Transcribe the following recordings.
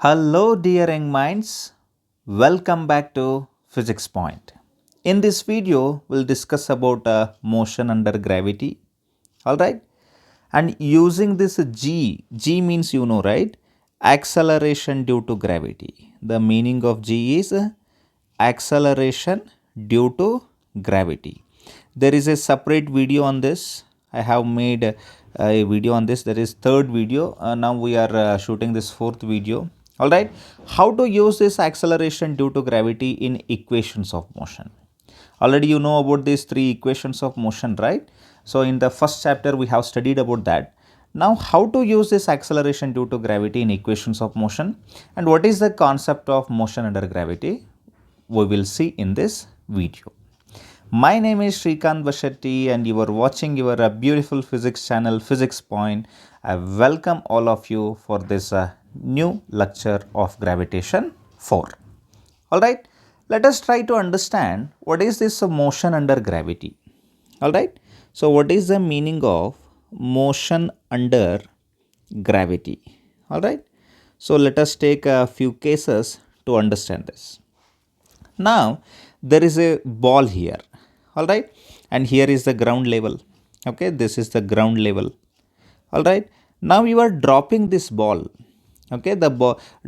Hello, dear young minds. Welcome back to PhysicsPoint. In this video, we'll discuss about motion under gravity. All right, and using this G means right? Acceleration due to gravity. The meaning of G is acceleration due to gravity. There is a separate video on this. I have made a video on this. There is third video. Now we are shooting this fourth video. All right, how to use this acceleration due to gravity in equations of motion. Already you know about these three equations of motion, right? So in the first chapter we have studied about that. Now how to use this acceleration due to gravity in equations of motion and what is the concept of motion under gravity, we will see in this video. My name is Shrikant Bashetti and you are watching your beautiful physics channel PhysicsPoint. I welcome all of you for this new lecture of Gravitation 4. Alright, let us try to understand what is this motion under gravity. Alright, so what is the meaning of motion under gravity? Alright, so let us take a few cases to understand this. Now there is a ball here, alright, and here is the ground level. Okay, this is the ground level. Alright, now you are dropping this ball. Okay,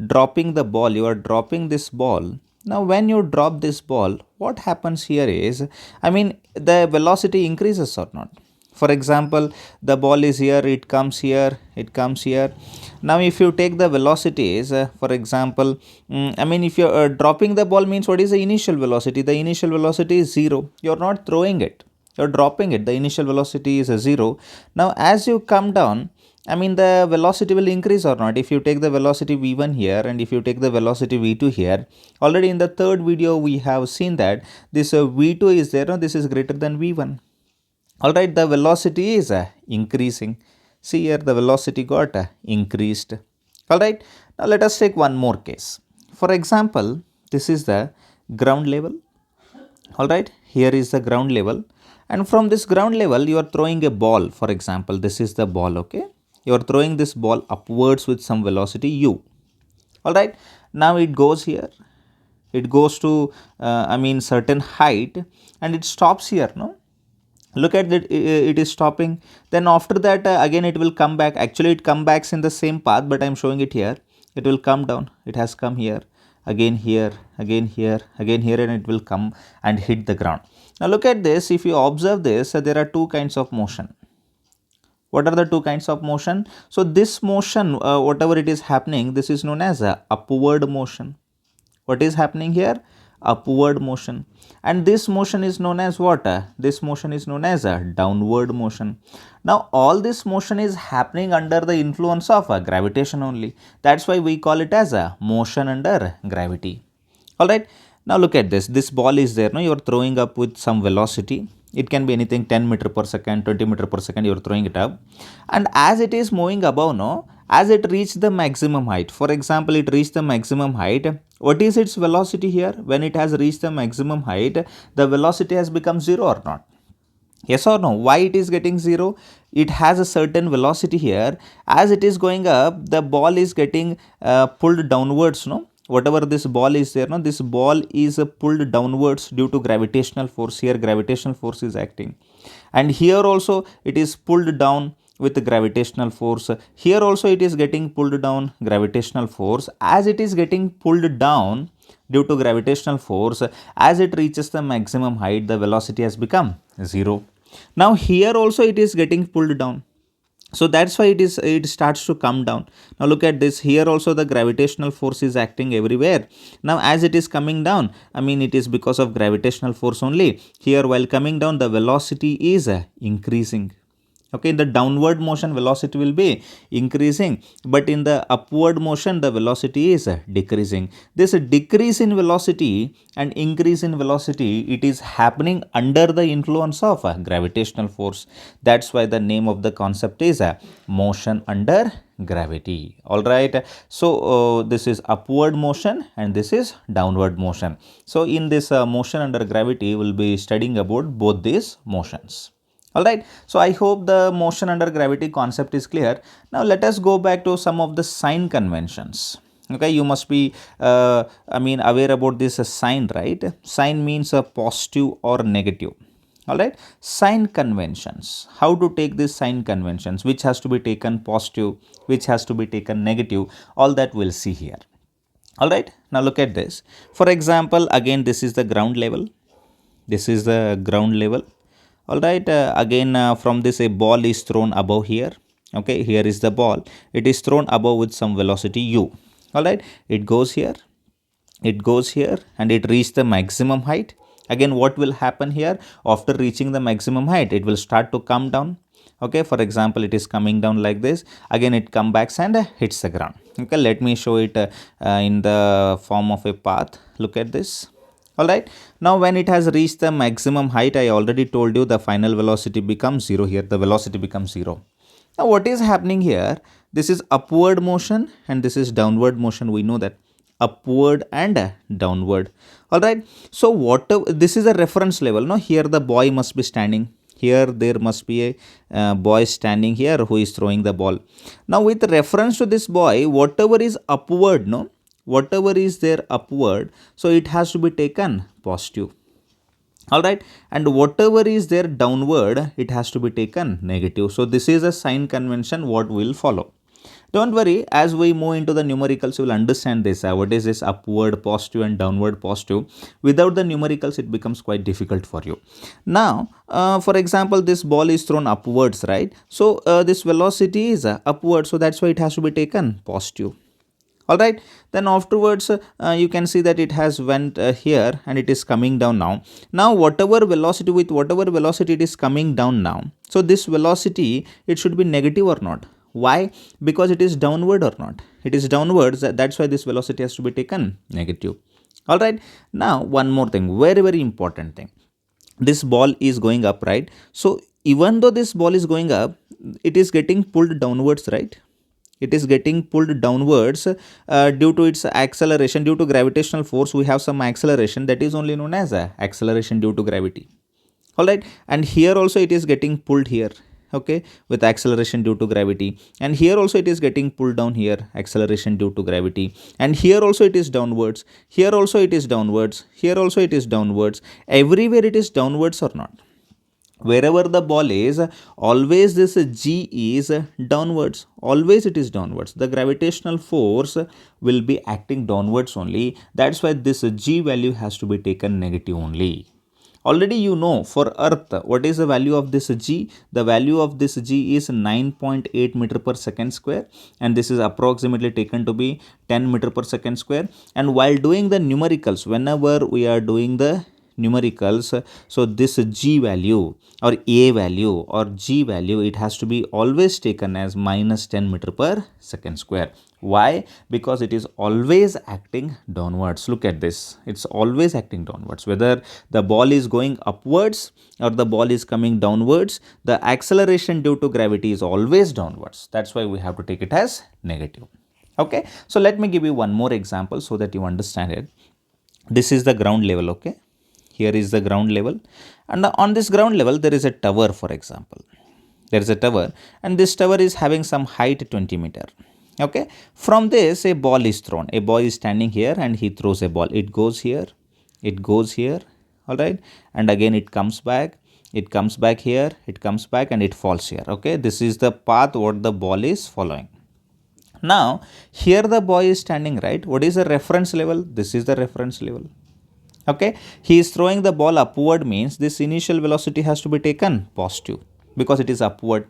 dropping the ball, you are dropping this ball. Now when you drop this ball, what happens here is, the velocity increases or not. For example, the ball is here, it comes here, it comes here. Now if you take the velocities, for example, if you are dropping the ball means what is the initial velocity? The initial velocity is 0. You are not throwing it, you are dropping it. The initial velocity is a 0. Now as you come down, the velocity will increase or not. If you take the velocity v1 here and if you take the velocity v2 here, already in the third video we have seen that this v2 is there, no? This is greater than v1. Alright, the velocity is increasing. See here, the velocity got increased. Alright, now let us take one more case. For example, this is the ground level. Alright, here is the ground level. And from this ground level, you are throwing a ball. For example, this is the ball, okay? You are throwing this ball upwards with some velocity u. Alright, now it goes here. It goes to, certain height and it stops here, no? Look at that, it is stopping. Then after that, again it will come back. Actually, it comes back in the same path, but I am showing it here. It will come down. It has come here, again here, again here, again here, and it will come and hit the ground. Now look at this. If you observe this, there are two kinds of motion. What are the two kinds of motion? So this motion, whatever it is happening, this is known as a upward motion. What is happening here? Upward motion. And this motion is known as what? This motion is known as a downward motion. Now all this motion is happening under the influence of gravitation only. That's why we call it as a motion under gravity. Alright, now look at this. This ball is there, no? You are throwing up with some velocity. It can be anything, 10 meter per second, 20 meter per second, you are throwing it up. And as it is moving above, no? As it reached the maximum height, for example, it reached the maximum height. What is its velocity here? When it has reached the maximum height, the velocity has become 0 or not? Yes or no? Why it is getting 0? It has a certain velocity here. As it is going up, the ball is getting pulled downwards, no? Whatever this ball is there, no? This ball is pulled downwards due to gravitational force. Here gravitational force is acting. And here also it is pulled down with the gravitational force. Here also it is getting pulled down, gravitational force. As it is getting pulled down due to gravitational force, as it reaches the maximum height, the velocity has become 0. Now here also it is getting pulled down. So that's why it starts to come down. Now look at this. Here also the gravitational force is acting everywhere. Now as it is coming down, it is because of gravitational force only. Here while coming down, the velocity is increasing. Okay, in the downward motion, velocity will be increasing, but in the upward motion, the velocity is decreasing. This decrease in velocity and increase in velocity, it is happening under the influence of gravitational force. That's why the name of the concept is motion under gravity. All right, so this is upward motion and this is downward motion. So in this motion under gravity, we'll be studying about both these motions. Alright, so I hope the motion under gravity concept is clear. Now let us go back to some of the sign conventions. Okay, you must be aware about this sign, right? Sign means a positive or negative. All right, sign conventions. How to take these sign conventions? Which has to be taken positive, which has to be taken negative? All that we'll see here. All right, now look at this. For example, again, this is the ground level. This is the ground level. All right, again, from this, a ball is thrown above here. Okay, here is the ball. It is thrown above with some velocity u. All right, it goes here, it goes here, and it reaches the maximum height. Again, what will happen here? After reaching the maximum height, it will start to come down. Okay, for example, it is coming down like this. Again, it comes back and hits the ground. Okay, let me show it in the form of a path. Look at this. All right, now when it has reached the maximum height, I already told you the final velocity becomes 0 here. The velocity becomes 0. Now what is happening here? This is upward motion and this is downward motion. We know that upward and downward. All right, so whatever, this is a reference level. No, here the boy must be standing. Here there must be a boy standing here who is throwing the ball. Now with reference to this boy, whatever is upward, no, whatever is there upward, so it has to be taken positive. All right, and whatever is there downward, it has to be taken negative. So this is a sign convention what will follow. Don't worry, as we move into the numericals, you will understand this. What is this upward positive and downward positive? Without the numericals, it becomes quite difficult for you. Now, for example, this ball is thrown upwards, right? So this velocity is upward, so that's why it has to be taken positive. All right, then afterwards you can see that it has went here and it is coming down now. Now whatever velocity, with whatever velocity it is coming down now, so this velocity, it should be negative or not? Why? Because it is downward or not? It is downwards, that's why this velocity has to be taken negative. All right, now one more thing, very very important thing. This ball is going up, right? So even though this ball is going up, it is getting pulled downwards, right? It is getting pulled downwards due to its acceleration. Due to gravitational force, we have some acceleration, that is only known as acceleration due to gravity. All right, and here also it is getting pulled here, okay, with acceleration due to gravity, and here also it is getting pulled down here, acceleration due to gravity, and here also it is downwards, here also it is downwards, here also it is downwards. Everywhere it is downwards or not? Wherever the ball is, always this g is downwards, always it is downwards. The gravitational force will be acting downwards only. That's why this g value has to be taken negative only. Already you know, for earth, what is the value of this g? The value of this g is 9.8 meter per second square, and this is approximately taken to be 10 meter per second square. And while doing the numericals, whenever we are doing the numericals, so this g value or a value or g value, it has to be always taken as minus 10 meter per second square. Why? Because it is always acting downwards. Look at this, it's always acting downwards. Whether the ball is going upwards or the ball is coming downwards, the acceleration due to gravity is always downwards. That's why we have to take it as negative. Okay, so let me give you one more example so that you understand it. This is the ground level, okay? Here is the ground level, and on this ground level there is a tower. For example, there is a tower, and this tower is having some height 20 meter. Okay, from this a ball is thrown. A boy is standing here and he throws a ball. It goes here, it goes here. All right, and again it comes back, it comes back here, it comes back, and it falls here. Okay, this is the path what the ball is following. Now here the boy is standing, right? What is the reference level? This is the reference level. Okay, he is throwing the ball upward, means this initial velocity has to be taken positive because it is upward.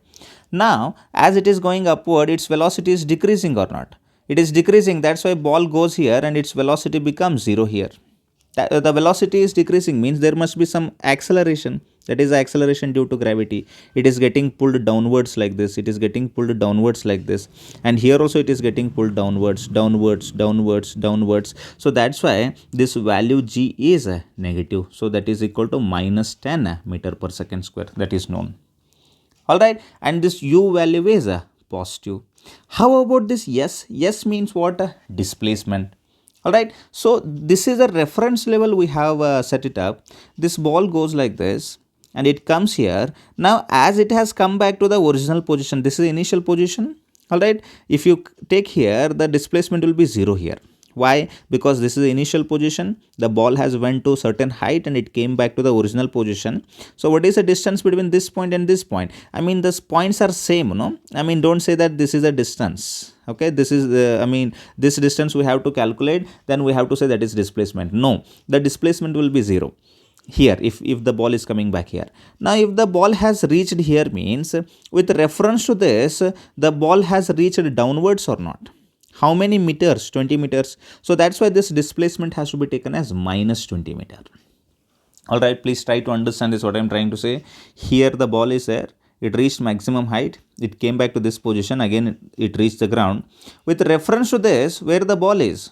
Now as it is going upward, its velocity is decreasing or not? It is decreasing. That's why ball goes here and its velocity becomes 0 here. The velocity is decreasing, means there must be some acceleration, that is acceleration due to gravity. It is getting pulled downwards like this, it is getting pulled downwards like this, and here also it is getting pulled downwards, downwards, downwards, downwards. So that's why this value g is negative. So that is equal to minus 10 meter per second square, that is known. All right, and this u value is positive. How about this s? S means what? Displacement. All right, so this is a reference level we have set it up. This ball goes like this and it comes here. Now as it has come back to the original position, this is the initial position, Alright, if you take here, the displacement will be 0 here. Why? Because this is the initial position, the ball has went to certain height and it came back to the original position. So what is the distance between this point and this point? I mean, the points are same, no? I mean, don't say that this is a distance. Okay, this is this distance we have to calculate, then we have to say that is displacement. No, the displacement will be 0 here if the ball is coming back here. Now if the ball has reached here means, with reference to this, the ball has reached downwards or not. How many meters? 20 meters. So that's why this displacement has to be taken as minus 20 meter. Alright, please try to understand this what I am trying to say. Here the ball is there, it reached maximum height, it came back to this position, again it reached the ground. With reference to this, where the ball is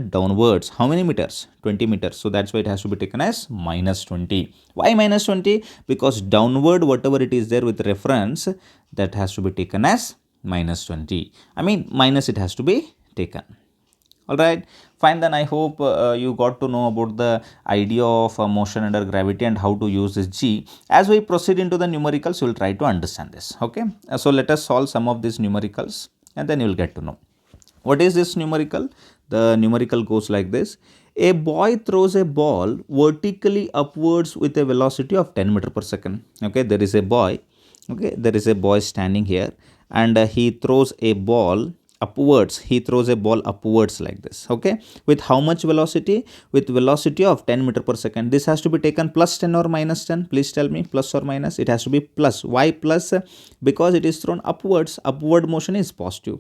downwards. How many meters? 20 meters. So that's why it has to be taken as minus 20. Why minus 20? Because downward whatever it is there with reference, that has to be taken as minus 20. I mean minus it has to be taken. Alright, fine, then I hope you got to know about the idea of motion under gravity and how to use this G. As we proceed into the numericals, you will try to understand this. Okay, so let us solve some of these numericals and then you will get to know. What is this numerical? The numerical goes like this. A boy throws a ball vertically upwards with a velocity of 10 meter per second. Okay, there is a boy. Okay, there is a boy standing here and he throws a ball upwards. He throws a ball upwards like this. Okay, with how much velocity? With velocity of 10 meter per second. This has to be taken plus 10 or minus 10. Please tell me, plus or minus. It has to be plus. Why plus? Because it is thrown upwards. Upward motion is positive.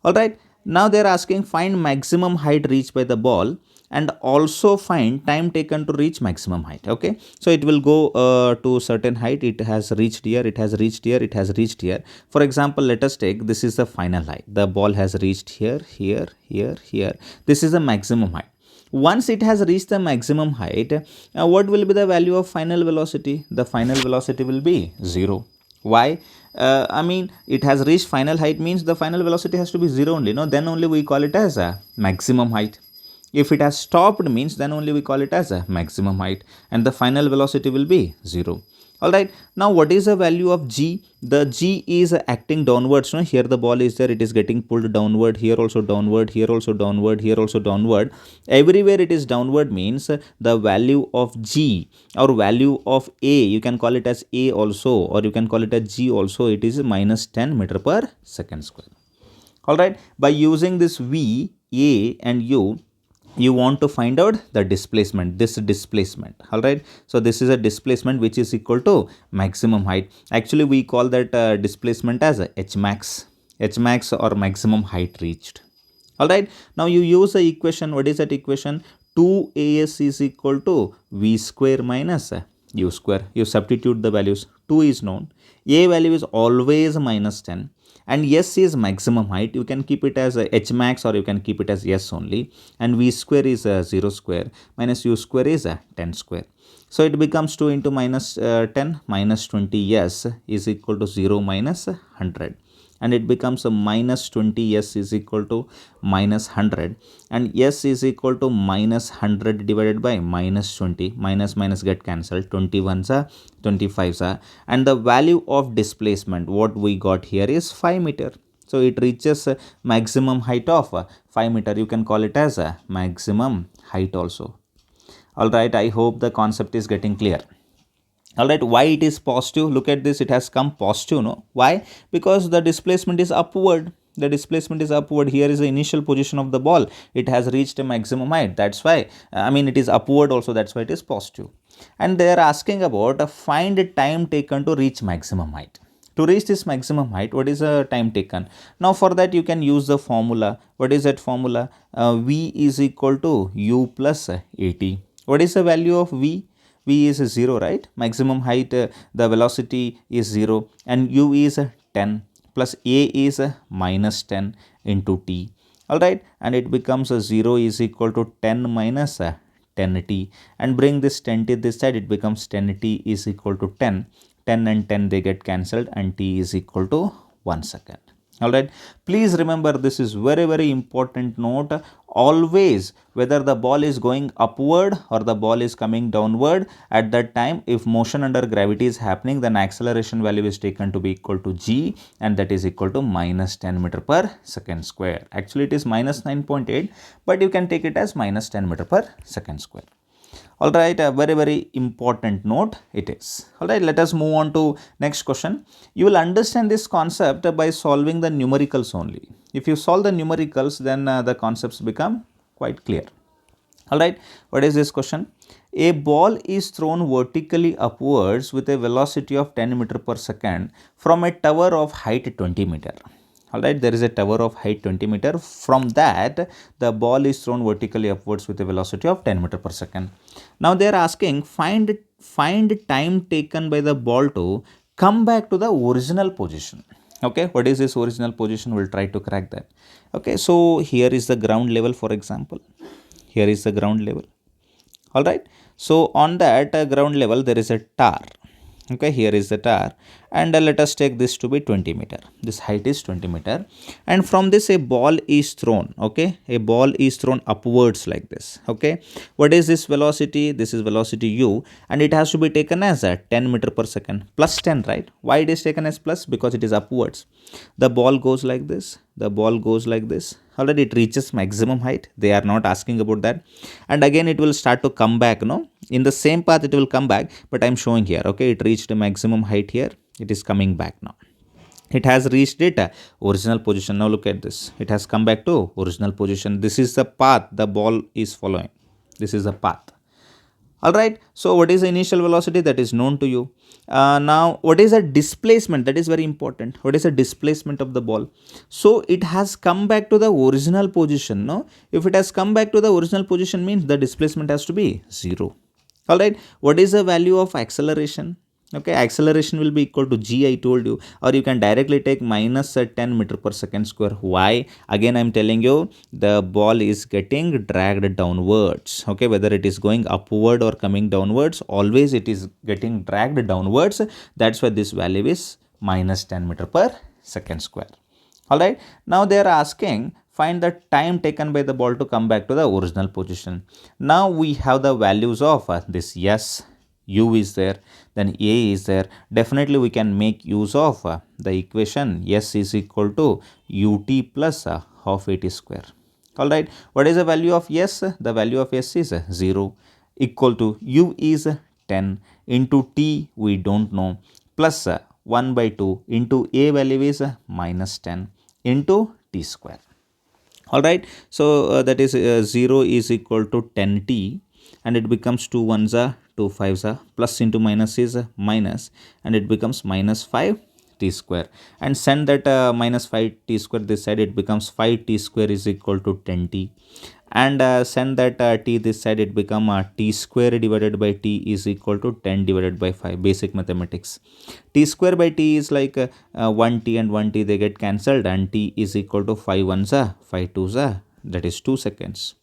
Alright, now they are asking find maximum height reached by the ball and also find time taken to reach maximum height. Okay, so it will go to certain height. It has reached here, it has reached here, it has reached here. For example, let us take this is the final height. The ball has reached here, here, here, here. This is the maximum height. Once it has reached the maximum height, what will be the value of final velocity? The final velocity will be 0. Why? I mean, it has reached final height means the final velocity has to be 0 only. No, then only we call it as a maximum height. If it has stopped means then only we call it as a maximum height and the final velocity will be 0. Alright, now what is the value of G? The G is acting downwards. No? Here the ball is there, it is getting pulled downward, here also downward, here also downward, here also downward. Everywhere it is downward means the value of G or value of A, you can call it as A also or you can call it as G also, it is minus 10 meter per second square. Alright, by using this V, A and U, you want to find out the displacement, this displacement. All right, so this is a displacement which is equal to maximum height. Actually we call that displacement as H max or maximum height reached. All right, now you use the equation. What is that equation? 2as is equal to v square minus u square. You substitute the values. 2 is known, a value is always minus 10 and S is maximum height. You can keep it as H max or you can keep it as S only, and V square is 0 square minus U square is 10 square. So it becomes 2 into minus 10 minus 20 S is equal to 0 minus 100, and it becomes a minus 20 S is equal to minus 100, and S is equal to minus 100 divided by minus 20. Minus minus get cancelled, 21s are 25s are, and the value of displacement what we got here is 5 meter. So it reaches maximum height of 5 meter. You can call it as a maximum height also. Alright, I hope the concept is getting clear. Alright, why it is positive? Look at this, it has come positive, no? Why? Because the displacement is upward. The displacement is upward. Here is the initial position of the ball. It has reached a maximum height. That's why, it is upward also. That's why it is positive. And they are asking about find time taken to reach maximum height. To reach this maximum height, what is the time taken? Now for that you can use the formula. What is that formula? V is equal to U plus AT. What is the value of V? V is 0, right? Maximum height, the velocity is 0 and U is 10 plus A is minus 10 into T. Alright, and it becomes 0 is equal to 10 minus 10T, and bring this 10T this side, it becomes 10T is equal to 10. 10 and 10 they get cancelled and T is equal to 1 second. All right, please remember, this is very important note. Always, whether the ball is going upward or the ball is coming downward, at that time, if motion under gravity is happening, then acceleration value is taken to be equal to g, and that is equal to minus 10 meter per second square. Actually, it is minus 9.8, but you can take it as minus 10 meter per second square. All right, a very important note it is. All right, let us move on to next question. You will understand this concept by solving the numericals only. If you solve the numericals, then the concepts become quite clear. All right, what is this question? A ball is thrown vertically upwards with a velocity of 10 meter per second from a tower of height 20 meter. All right, there is a tower of height 20 meter. From that, the ball is thrown vertically upwards with a velocity of 10 meter per second. Now they are asking, find time taken by the ball to come back to the original position. Okay, what is this original position? We'll try to crack that. Okay, so here is the ground level, for example. Here is the ground level. All right, so on that ground level, there is a tower. Okay, here is the tower, and let us take this to be 20 meter. This height is 20 meter, and from this a ball is thrown. Okay, a ball is thrown upwards like this. Okay, what is this velocity? This is velocity u, and it has to be taken as a 10 meter per second plus 10, right? Why it is taken as plus? Because it is upwards. The ball goes like this, the ball goes like this. Already it reaches maximum height. They are not asking about that, and again it will start to come back, no, in the same path it will come back, but I'm showing here. Okay, it reached a maximum height here, it is coming back now. It has reached it original position. Now look at this, it has come back to original position. This is the path the ball is following. This is the path. All right, so what is the initial velocity? That is known to you. Now what is the displacement? That is very important. What is the displacement of the ball? So it has come back to the original position. No, if it has come back to the original position, means the displacement has to be 0. All right, what is the value of acceleration? Okay, acceleration will be equal to g, I told you, or you can directly take minus 10 meter per second square. Why? Again, I'm telling you, the ball is getting dragged downwards. Okay, whether it is going upward or coming downwards, always it is getting dragged downwards. That's why this value is minus 10 meter per second square. All right, now they are asking, find the time taken by the ball to come back to the original position. Now we have the values of this s, u is there, then a is there. Definitely we can make use of the equation s is equal to ut plus half at square. All right, what is the value of s? The value of s is 0, equal to u is 10 into t we don't know, plus 1 by 2 into a value is minus 10 into t square. All right, so that is 0 is equal to 10t, and it becomes 2 1s are 2 5s are, plus into minus is minus, and it becomes minus 5 t square, and send that minus 5 t square this side, it becomes 5 t square is equal to 10t, and send that t this side, it become t square divided by t is equal to 10 divided by 5. Basic mathematics. T square by t is like 1t and 1t, they get cancelled, and t is equal to 5 1s are 5 2s are, that is 2 seconds.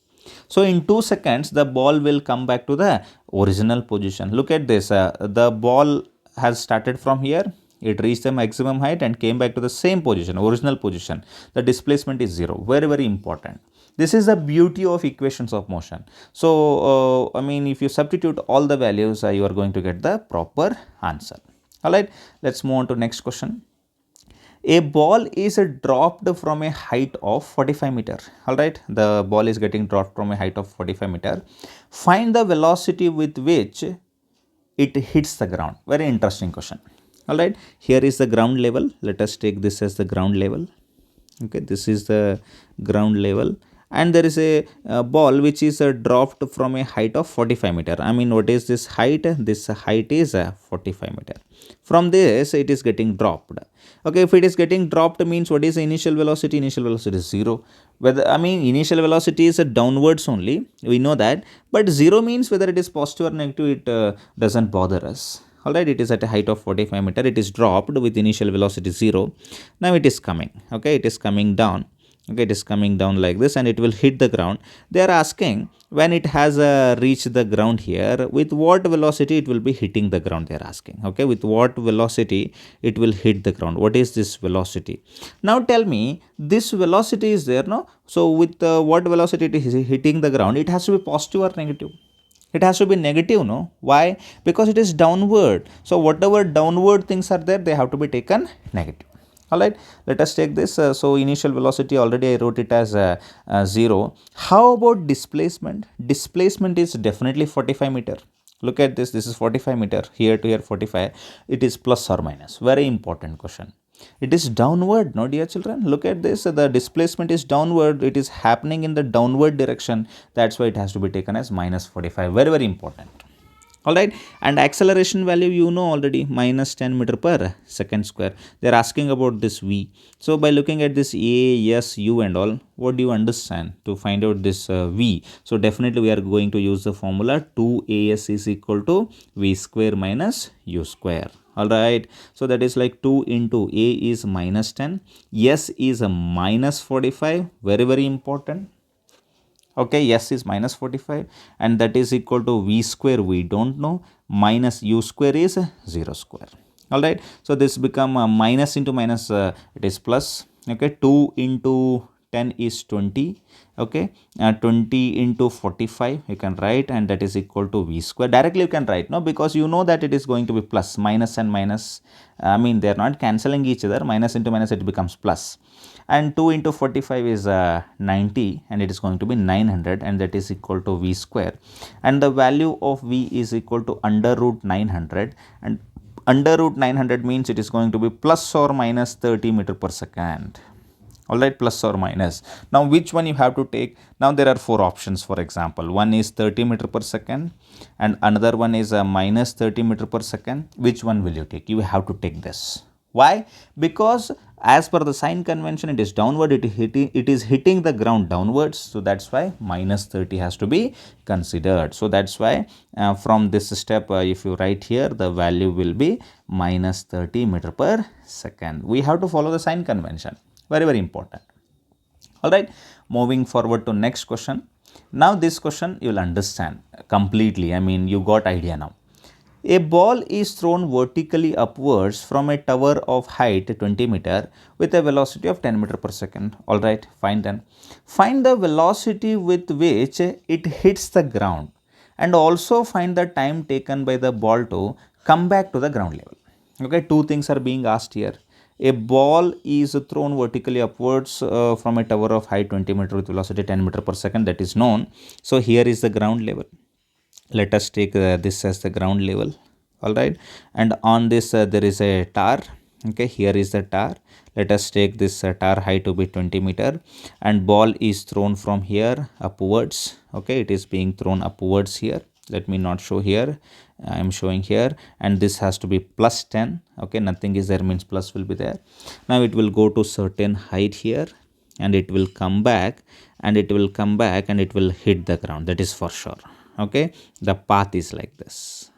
So in 2 seconds the ball will come back to the original position. Look at this, the ball has started from here, it reached the maximum height and came back to the same position, original position. The displacement is 0. Very important. This is the beauty of equations of motion. So I mean, if you substitute all the values, you are going to get the proper answer. All right, let's move on to next question. A ball is dropped from a height of 45 meter. All right, the ball is getting dropped from a height of 45 meter. Find the velocity with which it hits the ground. Very interesting question. All right, here is the ground level. Let us take this as the ground level. Okay, this is the ground level, and there is a ball which is dropped from a height of 45 meter. I mean, what is this height? This height is 45 meter. From this it is getting dropped. Okay, if it is getting dropped, means what is the initial velocity? Initial velocity is 0. Whether, I mean, initial velocity is downwards only, we know that, but 0 means whether it is positive or negative, it doesn't bother us. All right, it is at a height of 45 meter, it is dropped with initial velocity 0. Now it is coming. Okay, it is coming down. Okay, it is coming down like this and it will hit the ground. They are asking when it has reached the ground here, with what velocity it will be hitting the ground, they are asking. Okay, with what velocity it will hit the ground. What is this velocity? Now tell me, this velocity is there, no? So with what velocity it is hitting the ground, it has to be positive or negative? It has to be negative, no? Why? Because it is downward. So whatever downward things are there, they have to be taken negative. All right, let us take this. So initial velocity, already I wrote it as 0. How about displacement? Displacement is definitely 45 meter. Look at this. This is 45 meter. Here to here 45. It is plus or minus. Very important question. It is downward, no, dear children? Look at this. The displacement is downward. It is happening in the downward direction. That's why it has to be taken as minus 45. Very, very important. All right, and acceleration value you know already, minus 10 meter per second square. They are asking about this v. So by looking at this a, s, u and all, what do you understand to find out this v? So definitely we are going to use the formula 2as is equal to v square minus u square. All right, so that is like 2 into a is minus 10, s is a minus 45. Very, very important. Okay, s is minus 45 and that is equal to v square, we don't know, minus u square is 0 square. All right, so this become minus into minus, it is plus. Okay, 2 into 10 is 20. Okay, 20 into 45 you can write, and that is equal to v square. Directly you can write, no, because you know that it is going to be plus. Minus and minus, I mean they are not cancelling each other. Minus into minus, it becomes plus. And 2 into 45 is 90 and it is going to be 900, and that is equal to v square, and the value of v is equal to under root 900, and under root 900 means it is going to be plus or minus 30 meter per second. All right, plus or minus. Now which one you have to take? Now there are 4 options. For example, one is 30 meter per second and another one is minus 30 meter per second. Which one will you take? You have to take this. Why? Because as per the sign convention, it is downward, it is hitting the ground downwards. So that's why minus 30 has to be considered. So that's why from this step, if you write here, the value will be minus 30 meter per second. We have to follow the sign convention. Very, very important. All right, moving forward to next question. Now this question you will understand completely. I mean, you got idea now. A ball is thrown vertically upwards from a tower of height 20 meter with a velocity of 10 meter per second. All right, fine then. Find the velocity with which it hits the ground and also find the time taken by the ball to come back to the ground level. Okay, 2 things are being asked here. A ball is thrown vertically upwards from a tower of height 20 meter with velocity 10 meter per second, that is known. So here is the ground level. Let us take this as the ground level. All right, and on this there is a tower. Okay, here is the tower. Let us take this tower height to be 20 meter, and ball is thrown from here upwards. Okay, it is being thrown upwards here. Let me not show here, I am showing here, and this has to be plus 10. Okay, nothing is there means plus will be there. Now it will go to certain height here and it will come back, and it will come back and it will hit the ground, that is for sure. Okay, the path is like this.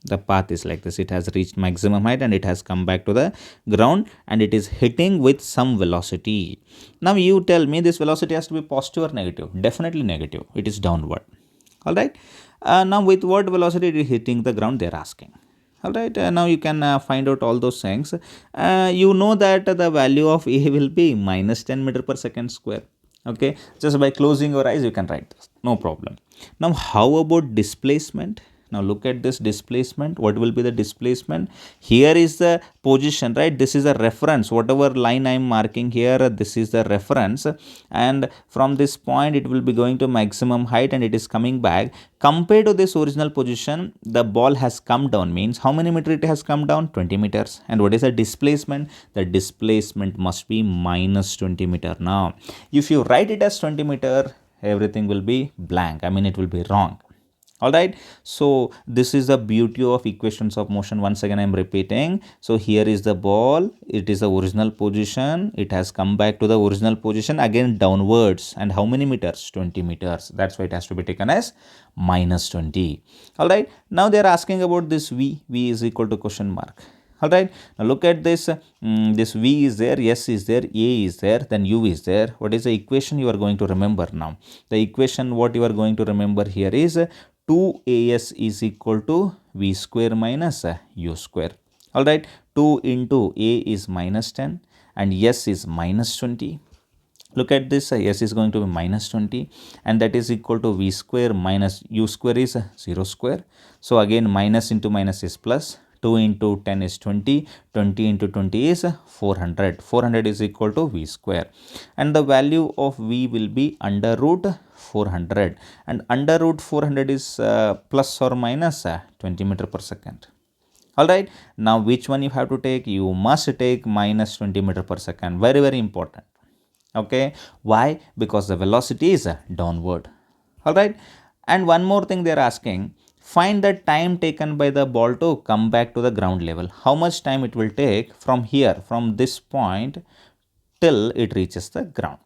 The path is like this. It has reached maximum height and it has come back to the ground and it is hitting with some velocity. Now you tell me, this velocity has to be positive or negative? Definitely negative. It is downward. All right. Now with what velocity it is hitting the ground, they are asking. All right. Now you can find out all those things. You know that the value of A will be minus 10 meter per second square. Okay. Just by closing your eyes, you can write this. No problem. Now how about displacement? Now look at this displacement. What will be the displacement? Here is the position, right? This is a reference. Whatever line I am marking here, this is the reference. And from this point, it will be going to maximum height and it is coming back. Compared to this original position, the ball has come down. Means how many meter it has come down? 20 meters. And what is the displacement? The displacement must be minus 20 meter. Now, if you write it as 20 meter, everything will be blank. I mean, it will be wrong. All right, so this is the beauty of equations of motion. Once again I am repeating. So here is the ball, it is the original position, it has come back to the original position again downwards, and how many meters? 20 meters. That's why it has to be taken as minus 20. All right, now they are asking about this v is equal to question mark. All right, now look at this. This V is there, S is there, A is there, then U is there. What is the equation you are going to remember now? The equation what you are going to remember here is 2AS is equal to V square minus U square. All right, 2 into A is minus 10 and S is minus 20. Look at this, S is going to be minus 20 and that is equal to V square minus U square is 0 square. So again minus into minus is plus. 2 into 10 is 20, 20 into 20 is 400. 400 is equal to V square and the value of V will be under root 400 and under root 400 is plus or minus 20 meter per second. Alright, now which one you have to take? You must take minus 20 meter per second. Very, very important. Okay, why? Because the velocity is downward. Alright, and one more thing they are asking, find the time taken by the ball to come back to the ground level. How much time it will take from here, from this point till it reaches the ground.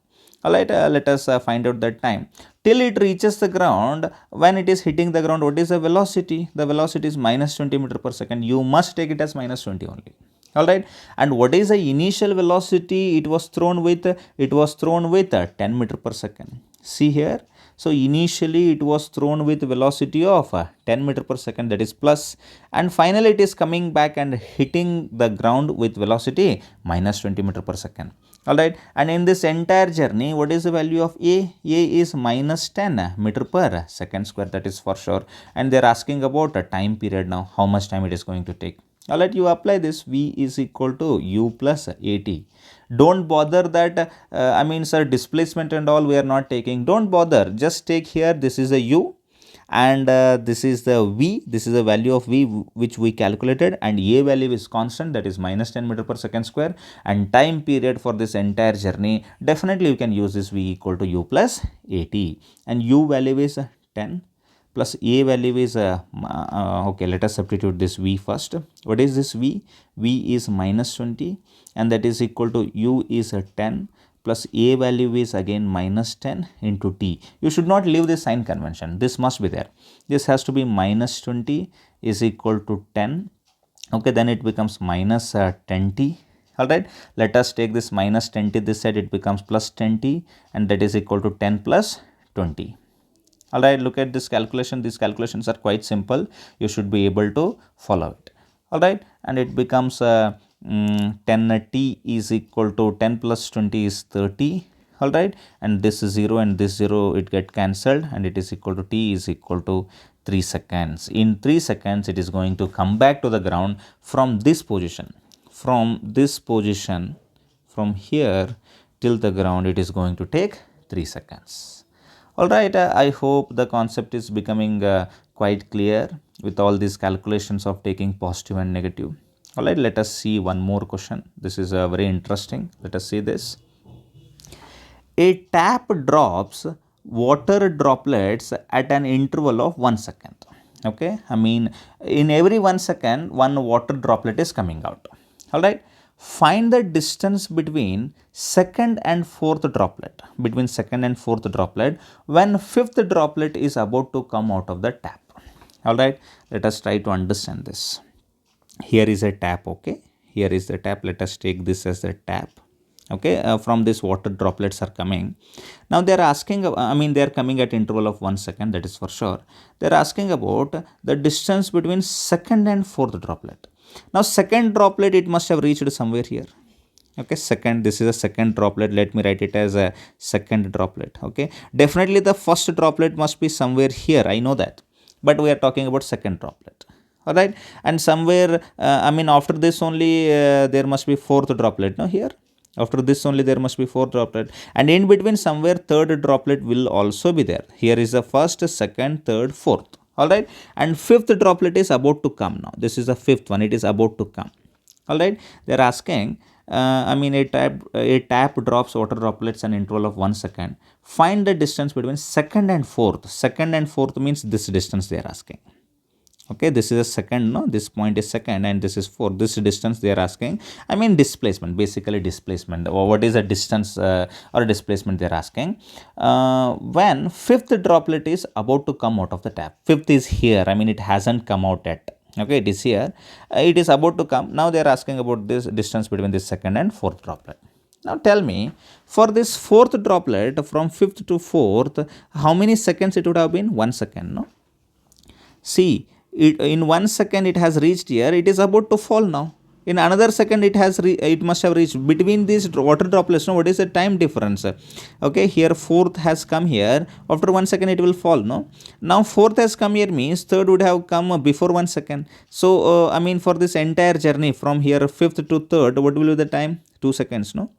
Alright, let us find out that time. Till it reaches the ground, when it is hitting the ground, what is the velocity? The velocity is minus 20 meter per second. You must take it as minus 20 only. Alright, and what is the initial velocity it was thrown with? It was thrown with 10 meter per second. See here. So initially it was thrown with velocity of 10 meter per second, that is plus, and finally it is coming back and hitting the ground with velocity minus 20 meter per second. Alright, and in this entire journey, what is the value of A? A is minus 10 meter per second square, that is for sure. And they are asking about a time period now, how much time it is going to take. Alright, you apply this. V is equal to U plus AT. Don't bother that, sir, displacement and all we are not taking. Don't bother. Just take here, this is a U and this is the V. This is the value of V which we calculated and A value is constant, that is minus 10 meter per second square, and time period for this entire journey. Definitely you can use this V equal to U plus AT and U value is 10. Plus A value is, okay, let us substitute this V first. What is this V? V is minus 20 and that is equal to U is 10 plus A value is again minus 10 into T. You should not leave this sign convention. This must be there. This has to be minus 20 is equal to 10. Okay, then it becomes minus 10T. Alright, let us take this minus 10T this side, it becomes plus 10T and that is equal to 10 plus 20. Alright, look at this calculation. These calculations are quite simple. You should be able to follow it. Alright, and it becomes 10T is equal to 10 plus 20 is 30. Alright, and this is 0 and this 0 it get cancelled and it is equal to T is equal to 3 seconds. In 3 seconds it is going to come back to the ground from this position. From this position, from here till the ground, it is going to take 3 seconds. Alright, I hope the concept is becoming quite clear with all these calculations of taking positive and negative. Alright, let us see one more question. This is very interesting. Let us see this. A tap drops water droplets at an interval of 1 second. Okay, in every 1 second, one water droplet is coming out. Alright. Find the distance between second and fourth droplet, when fifth droplet is about to come out of the tap. Alright, let us try to understand this. Here is a tap, okay. Here is the tap. Let us take this as the tap. Okay, from this water droplets are coming. Now they are asking, they are coming at interval of 1 second, that is for sure. They are asking about the distance between second and fourth droplet. Now second droplet, it must have reached somewhere here. Okay, second, this is a second droplet. Let me write it as a second droplet. Okay, definitely the first droplet must be somewhere here. I know that, but we are talking about second droplet. All right, and somewhere, after this only there must be fourth droplet. No, here. After this only there must be fourth droplet, and in between somewhere third droplet will also be there. Here is the first, second, third, fourth. Alright, and fifth droplet is about to come now. This is the fifth one, it is about to come. Alright, they are asking, a tap drops water droplets an interval of 1 second. Find the distance between second and fourth. Second and fourth means this distance they are asking. Okay, this is a second, no, this point is second and this is fourth. This distance they are asking, displacement, basically displacement, or what is the distance or displacement they are asking. When fifth droplet is about to come out of the tap. Fifth is here, it hasn't come out yet. Okay, it is here. It is about to come. Now they are asking about this distance between this second and fourth droplet. Now tell me, for this fourth droplet from fifth to fourth, how many seconds it would have been? 1 second, no? See, in 1 second it has reached here, it is about to fall now. In another second it must have reached. Between these water droplets, no, what is the time difference? Okay, here fourth has come here, after 1 second it will fall, no? Now fourth has come here means third would have come before 1 second. So I mean, for this entire journey from here fifth to third, what will be the time? 2 seconds, no?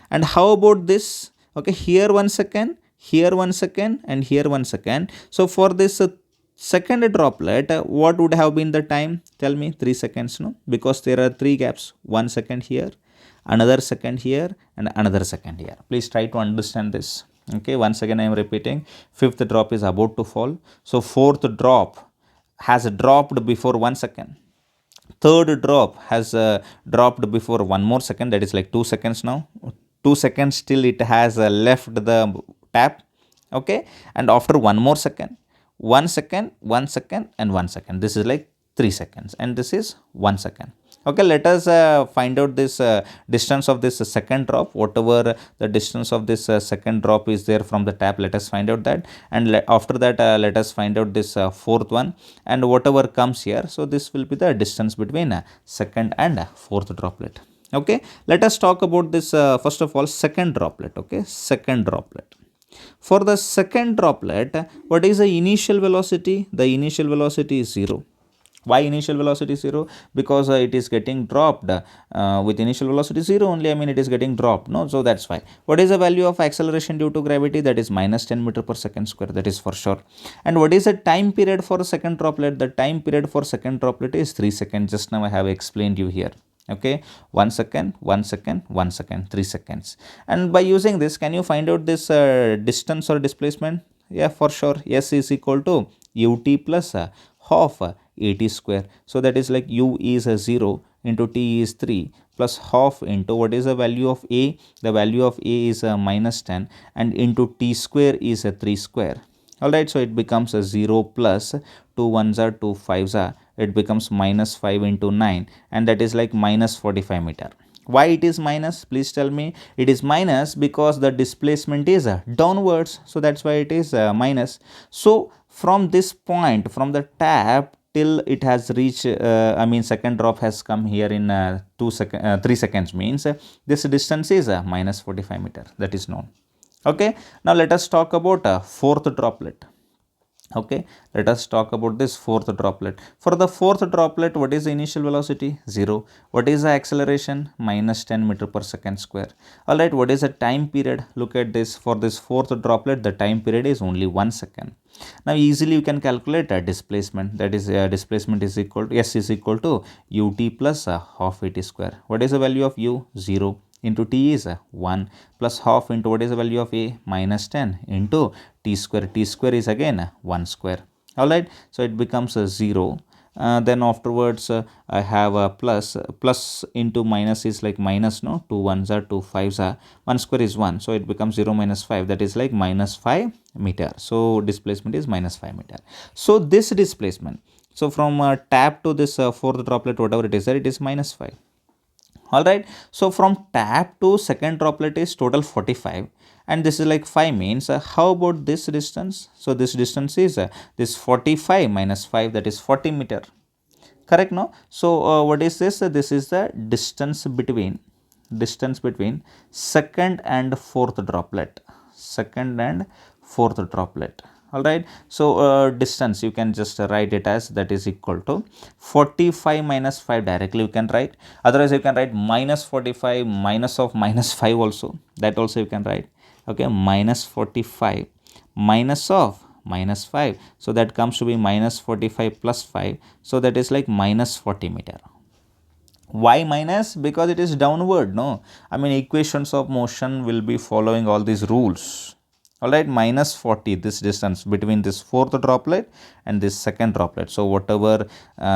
And how about this? Okay, here 1 second, here 1 second, and here 1 second. So for this second droplet, what would have been the time? Tell me. 3 seconds, no? Because there are 3 gaps. 1 second here, another second here, and another second here. Please try to understand this. Okay, once again I am repeating. Fifth drop is about to fall. So fourth drop has dropped before 1 second. Third drop has dropped before 1 more second. That is like 2 seconds now. 2 seconds till it has left the tap. Okay, and after 1 more second, 1 second, 1 second, and 1 second. This is like 3 seconds, and this is 1 second. Okay, let us find out this distance of this second drop. Whatever the distance of this second drop is there from the tap, let us find out that, and after that let us find out this fourth one, and whatever comes here. So this will be the distance between second and fourth droplet. Okay, let us talk about this first of all, second droplet. Okay, second droplet. For the second droplet, what is the initial velocity? The initial velocity is 0. Why initial velocity 0? Because it is getting dropped with initial velocity 0 only. I mean, it is getting dropped, no? So that's why. What is the value of acceleration due to gravity? That is minus 10 meter per second square. That is for sure. And what is the time period for second droplet? The time period for second droplet is 3 seconds. Just now I have explained you here. Okay, 1 second, 1 second, 1 second, 3 seconds. And by using this, can you find out this distance or displacement? Yeah, for sure. S is equal to ut plus half at square. So that is like u is 0 into t is 3 plus half into what is the value of a? The value of a is minus 10, and into t square is 3 square. Alright, so it becomes 0 plus 2 ones are 2 fives are, it becomes minus 5 into 9, and that is like minus 45 meter. Why it is minus? Please tell me. It is minus because the displacement is downwards, so that's why it is minus. So from this point, from the tap till it has reached, I mean second drop has come here in 3 seconds means this distance is minus 45 meter. That is known. Okay, now let us talk about fourth droplet. Okay, let us talk about this fourth droplet. For the fourth droplet, what is the initial velocity? 0. What is the acceleration? Minus 10 meter per second square. Alright, what is the time period? Look at this. For this fourth droplet, the time period is only 1 second. Now easily you can calculate a displacement. That is displacement is equal to S is equal to ut plus half at square. What is the value of u? 0. Into t is 1 plus half into what is the value of a? Minus 10 into t square. T square is again 1 square. Alright, so it becomes 0. Then afterwards I have a plus into minus is like minus, no? 2 ones are 2 fives are, 1 square is 1, so it becomes 0 minus 5, that is like minus 5 meter. So displacement is minus 5 meter. So this displacement, so from tap to this fourth droplet, whatever it is there, it is minus 5. Alright, so from tap to second droplet is total 45, and this is like 5 means how about this distance? So this distance is this 45 minus 5, that is 40 meter. Correct, no? So what is this? This is the distance between second and fourth droplet. Second and fourth droplet. Alright, so distance you can just write it as, that is equal to 45 minus 5 directly you can write. Otherwise you can write minus 45 minus of minus 5 also. That also you can write. Okay, minus 45 minus of minus 5. So that comes to be minus 45 plus 5. So that is like minus 40 meter. Why minus? Because it is downward, no? I mean equations of motion will be following all these rules. Alright, minus 40, this distance between this fourth droplet and this second droplet. So whatever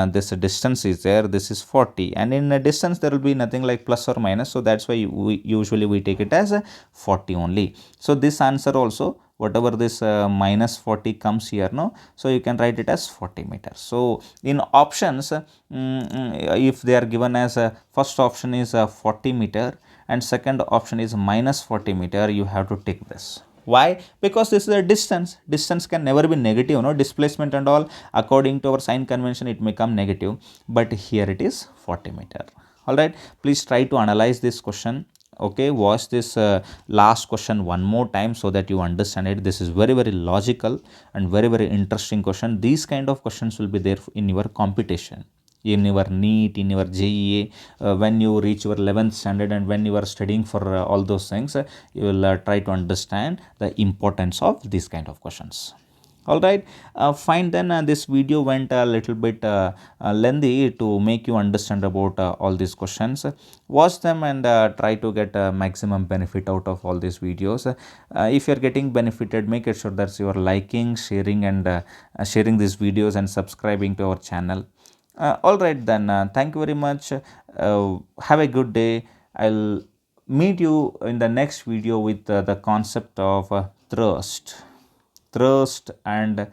this distance is there, this is 40, and in a distance there will be nothing like plus or minus, so that's why we usually take it as 40 only. So this answer also whatever this minus 40 comes here, no, so you can write it as 40 meters. So in options, if they are given as first option is 40 meter and second option is minus 40 meter, you have to take this. Why? Because this is a distance. Distance can never be negative, no, displacement and all, according to our sign convention, it may come negative, but here it is 40 meter. All right, please try to analyze this question. Okay, watch this last question one more time so that you understand it. This is very logical and very interesting question. These kind of questions will be there in your competition, in your NEET, in your JEA, when you reach your 11th standard and when you are studying for all those things, you will try to understand the importance of these kind of questions. All right, fine then. This video went a little bit lengthy to make you understand about all these questions. Watch them and try to get maximum benefit out of all these videos. If you are getting benefited, make it sure that you are liking, sharing and sharing these videos and subscribing to our channel. All right then, thank you very much. Have a good day. I'll meet you in the next video with the concept of thrust and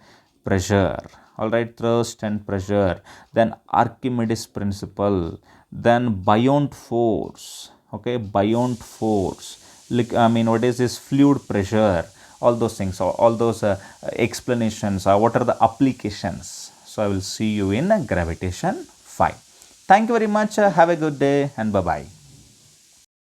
pressure. All right, thrust and pressure, then Archimedes principle, then buoyant force. Okay, buoyant force, like, I mean, what is this fluid pressure, all those things, all those explanations, what are the applications. So I will see you in gravitation 5. Thank you very much. Have a good day and bye bye.